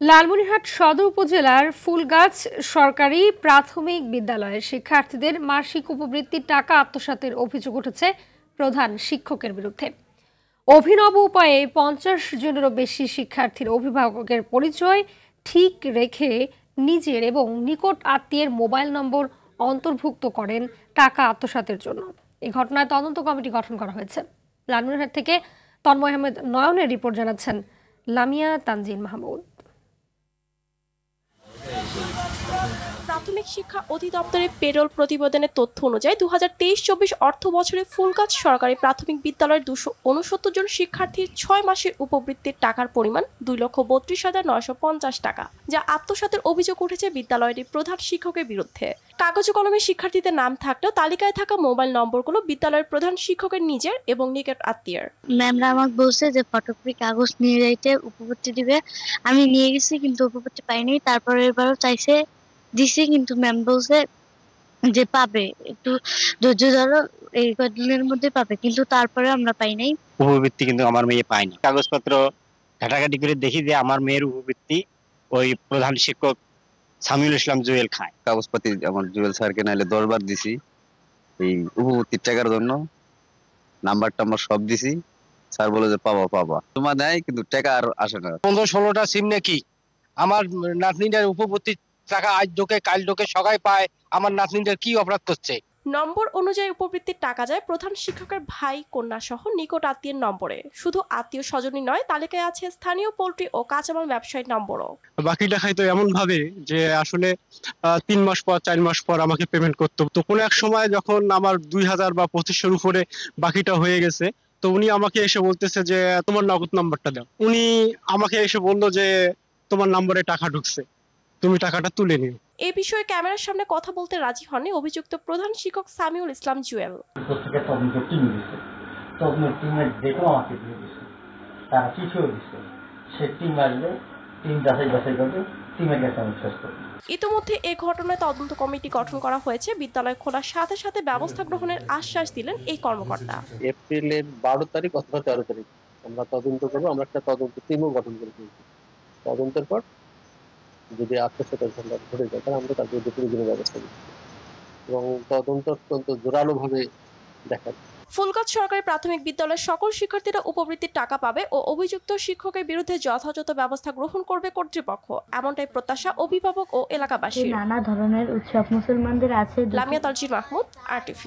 লালমনিরহাট সদর উপজেলার ফুলগাছ সরকারি প্রাথমিক বিদ্যালয়ের শিক্ষার্থীদের মাসিক উপবৃত্তির টাকা আত্মসাতের অভিযোগ উঠেছে প্রধান শিক্ষকের বিরুদ্ধে। অভিনব উপায়ে 50 জনেরও বেশি শিক্ষার্থীর অভিভাবকের পরিচয় ঠিক রেখে নিজের এবং নিকট আত্মীয়ের মোবাইল নম্বর অন্তর্ভুক্ত করেন টাকা আত্মসাতের জন্য। এই ঘটনায় তদন্ত কমিটি গঠন করা হয়েছে। লালমনিরহাট থেকে তন্ময় আহমেদ নয়নের রিপোর্ট জানাচ্ছেন লামিয়া তানজিন মাহমুদ। প্রাথমিক শিক্ষা অধিদপ্তরের পেরোল প্রতিবেদনের তথ্য অনুযায়ী 2023-24 অর্থ বছরে ফুলগাছ সরকারি প্রাথমিক বিদ্যালয়ের 269 জন শিক্ষার্থীর 6 মাসের উপবৃত্তির টাকার পরিমাণ 2,32,950 টাকা, যা আত্মসাতের অভিযোগ উঠেছে বিদ্যালয়টির প্রধান শিক্ষকের বিরুদ্ধে। কাগজ কলমে শিক্ষার্থীদের নাম থাকলেও তালিকায় থাকা মোবাইল নম্বরগুলো বিদ্যালয়ের প্রধান শিক্ষকের নিজের এবং নিকট আত্মীয়ের। ম্যামরা আমাকে বলছে যে ফটোকপি কাগজ নিয়ে যাইতে উপবৃত্তি দিবে। আমি নিয়ে গেছি কিন্তু উপবৃত্তি পাইনি। তারপরে এবারও চাইছে দিছি, কিন্তু ম্যাম বলছে যে পাবে, একটু ধৈর্য ধরো, এই কয়েকদিনের মধ্যে পাবে, কিন্তু তারপরে আমরা পাই নাই উপবৃত্তি। কিন্তু আমার মেয়ে পায়নি। কাগজপত্র ঘাটাঘাটি করে দেখি যে আমার মেয়ের উপবৃত্তি ওই প্রধান শিক্ষক সামিউল ইসলাম জুয়েল খায়। কাগজপাতি আমার জুয়েল স্যারকে নাইলে 10 বার দিছি এই উপবৃত্তির টাকার জন্য, নাম্বার টাম্বার সব দিছি। স্যার বলে যে পাবা তোমার দেয়, কিন্তু টাকা আর আসে না। 15-16টা সিম নাকি আমার নাতনিটার উপবর্তী টাকা আজ ঢোকে কাল ঢোকে সবাই পায়। আমার নাতনিটার কি অপরাধ করছে? নম্বর অনুযায়ী উপবৃত্তির টাকা যায় প্রধান শিক্ষকের ভাই, কন্যা সহ নিকট আত্মীয়ের নম্বরে। শুধু আত্মীয় স্বজনই নয়, তালিকায় আছে স্থানীয় পোল্ট্রি ও কাঁচামাল ব্যবসায়ীর নম্বরও। বাকি টাকায় তো এমন ভাবে যে আসলে 3 মাস পর 4 মাস পর আমাকে পেমেন্ট করতো। তো কোনো এক সময় যখন আমার 2000 বা 2500 উপরে বাকিটা হয়ে গেছে, তো উনি আমাকে এসে বলতেছে যে তোমার নগদ নাম্বারটা দাও। উনি আমাকে এসে বললো যে তোমার নম্বরে টাকা ঢুকছে, তুমি টাকাটা তুলে নিও। এই বিষয়ে ক্যামেরার সামনে কথা বলতে রাজি হননি অভিযুক্ত প্রধান শিক্ষক সামিউল ইসলাম জুয়েল। ইতিমধ্যে এই ঘটনায় তদন্ত কমিটি গঠন করা হয়েছে। বিদ্যালয় খোলার সাথে সাথে ব্যবস্থা গ্রহণের আশ্বাস দিলেন এই কর্মকর্তা। এপ্রিলের 12 তারিখ অথবা 13 তারিখ আমরা তদন্ত করবো। আমরা একটা তদন্ত টিমও গঠন করে ফেলছি। তদন্তের পর যদি আত্মসাতের ঘটনা ঘটে যায় তাহলে আমরা তার বিরুদ্ধে প্রয়োজনীয় ব্যবস্থা নিচ্ছি এবং তদন্ত অত্যন্ত জোরালো ভাবে দেখাবো। ফুলগাছ সরকারি প্রাথমিক বিদ্যালয়ের সকল শিক্ষার্থীরা উপবৃত্তির টাকা পাবে ও অভিযুক্ত শিক্ষকের বিরুদ্ধে যথাযথ ব্যবস্থা গ্রহণ করবে কর্তৃপক্ষ, এমনটাই প্রত্যাশা অভিভাবক ও এলাকাবাসীর। নানা ধরনের উৎসব মুসলমানদের আছে। লামিয়া তানজিন মাহমুদ, RTV।